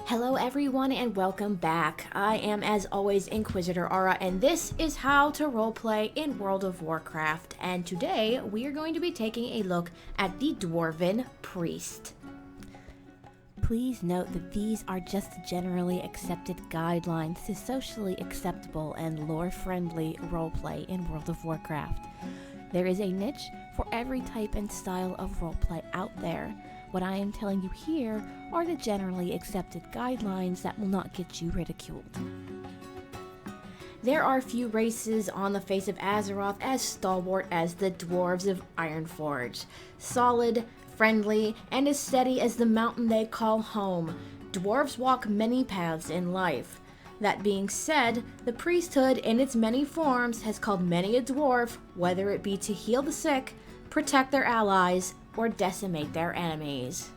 Hello everyone and welcome back. I am as always Inquisitor Aura and this is how to roleplay in World of Warcraft, and today we are going to be taking a look at the Dwarven Priest. Please note that these are just generally accepted guidelines to socially acceptable and lore-friendly roleplay in World of Warcraft. There is a niche for every type and style of roleplay out there. What I am telling you here are the generally accepted guidelines that will not get you ridiculed. There are few races on the face of Azeroth as stalwart as the Dwarves of Ironforge. Solid, friendly, and as steady as the mountain they call home, dwarves walk many paths in life. That being said, the priesthood in its many forms has called many a dwarf, whether it be to heal the sick, protect their allies, or decimate their enemies.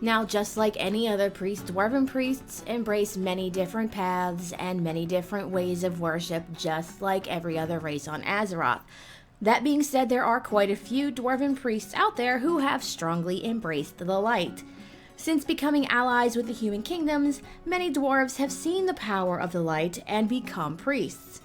Now, just like any other priest, dwarven priests embrace many different paths and many different ways of worship, just like every other race on Azeroth. That being said, there are quite a few dwarven priests out there who have strongly embraced the light. Since becoming allies with the human kingdoms, many dwarves have seen the power of the light and become priests.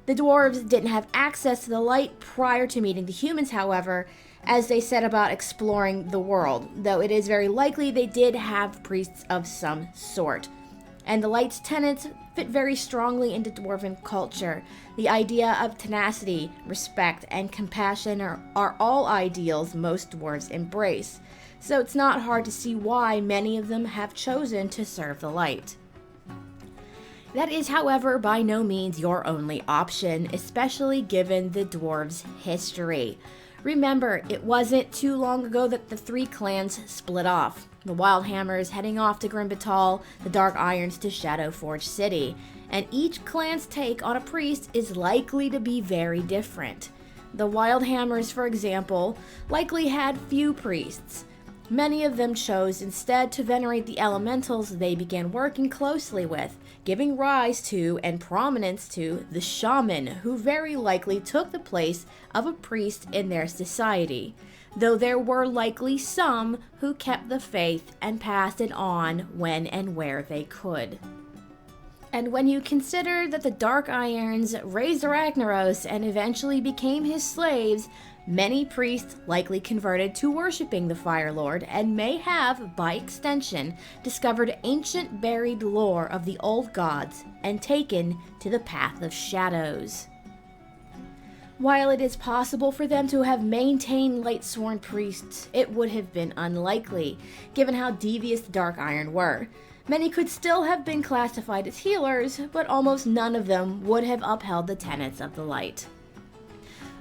The dwarves didn't have access to the light prior to meeting the humans, however, as they set about exploring the world, though it is very likely they did have priests of some sort. And the light's tenets fit very strongly into dwarven culture. The idea of tenacity, respect, and compassion are all ideals most dwarves embrace, so it's not hard to see why many of them have chosen to serve the light. That is, however, by no means your only option, especially given the dwarves' history. Remember, it wasn't too long ago that the three clans split off. The Wildhammers heading off to Grimbatal, the Dark Irons to Shadowforge City, and each clan's take on a priest is likely to be very different. The Wildhammers, for example, likely had few priests. Many of them chose instead to venerate the elementals they began working closely with, giving rise to and prominence to the shaman, who very likely took the place of a priest in their society, though there were likely some who kept the faith and passed it on when and where they could. And when you consider that the Dark Irons raised Ragnaros and eventually became his slaves, many priests likely converted to worshipping the Fire Lord and may have, by extension, discovered ancient buried lore of the old gods and taken to the path of shadows. While it is possible for them to have maintained light-sworn priests, it would have been unlikely, given how devious the Dark Iron were. Many could still have been classified as healers, but almost none of them would have upheld the tenets of the light.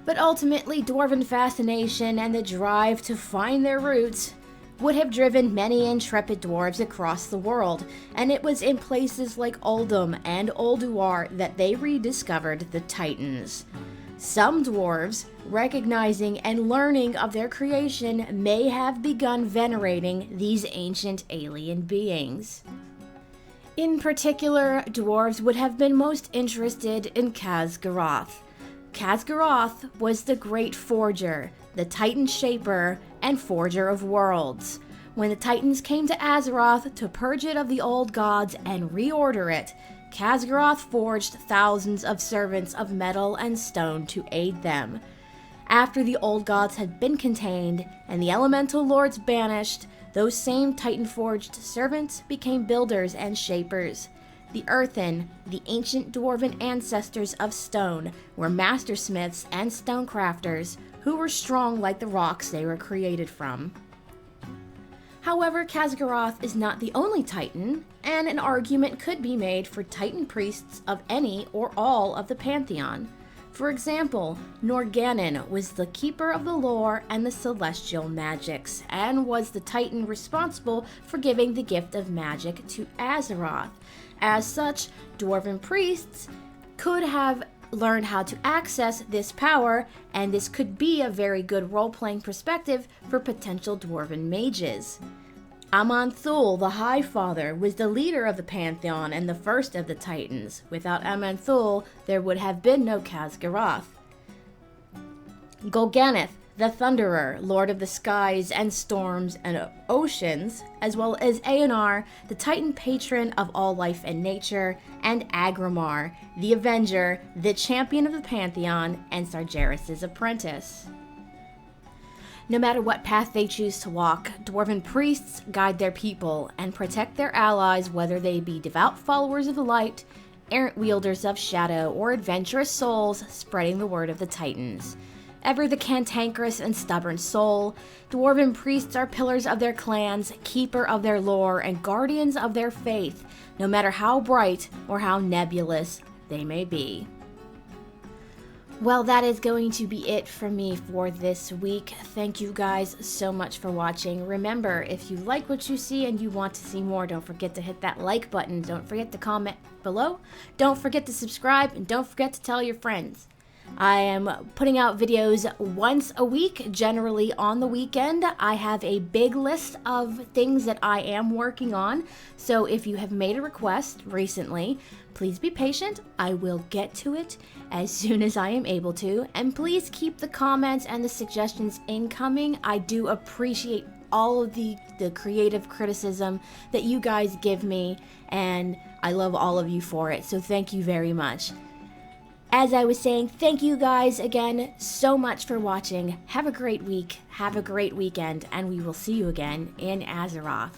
But ultimately, dwarven fascination and the drive to find their roots would have driven many intrepid dwarves across the world, and it was in places like Uldum and Ulduar that they rediscovered the Titans. Some dwarves, recognizing and learning of their creation, may have begun venerating these ancient alien beings. In particular, dwarves would have been most interested in Khaz'garath. Khaz'garath was the Great Forger, the Titan Shaper, and Forger of Worlds. When the Titans came to Azeroth to purge it of the old gods and reorder it, Khaz'garath forged thousands of servants of metal and stone to aid them. After the old gods had been contained and the elemental lords banished, those same Titan-forged servants became builders and shapers. The Earthen, the ancient dwarven ancestors of stone, were mastersmiths and stonecrafters who were strong like the rocks they were created from. However, Khaz'garath is not the only Titan, and an argument could be made for Titan priests of any or all of the Pantheon. For example, NORGANNON was the keeper of the lore and the celestial magics, and was the Titan responsible for giving the gift of magic to Azeroth. As such, dwarven priests could have learned how to access this power, and this could be a very good role-playing perspective for potential dwarven mages. Aman'Thul, the High Father, was the leader of the Pantheon and the first of the Titans. Without Aman'Thul, there would have been no Khaz'garath. COLGANNETH, the Thunderer, Lord of the Skies and Storms and Oceans, as well as ANR, the Titan Patron of all life and nature, and AGGRAMAR, the Avenger, the Champion of the Pantheon, and Sargeras' apprentice. No matter what path they choose to walk, dwarven priests guide their people and protect their allies, whether they be devout followers of the light, errant wielders of shadow, or adventurous souls spreading the word of the Titans. Ever the cantankerous and stubborn soul, dwarven priests are pillars of their clans, keeper of their lore, and guardians of their faith, no matter how bright or how nebulous they may be. Well, that is going to be it for me for this week. Thank you guys so much for watching. Remember, if you like what you see and you want to see more, don't forget to hit that like button. Don't forget to comment below. Don't forget to subscribe, and don't forget to tell your friends. I am putting out videos once a week, generally on the weekend. I have a big list of things that I am working on, so if you have made a request recently, please be patient. I will get to it as soon as I am able to, and please keep the comments and the suggestions incoming. I do appreciate all of the creative criticism that you guys give me, and I love all of you for it, so thank you very much. As I was saying, thank you guys again so much for watching. Have a great week, have a great weekend, and we will see you again in Azeroth.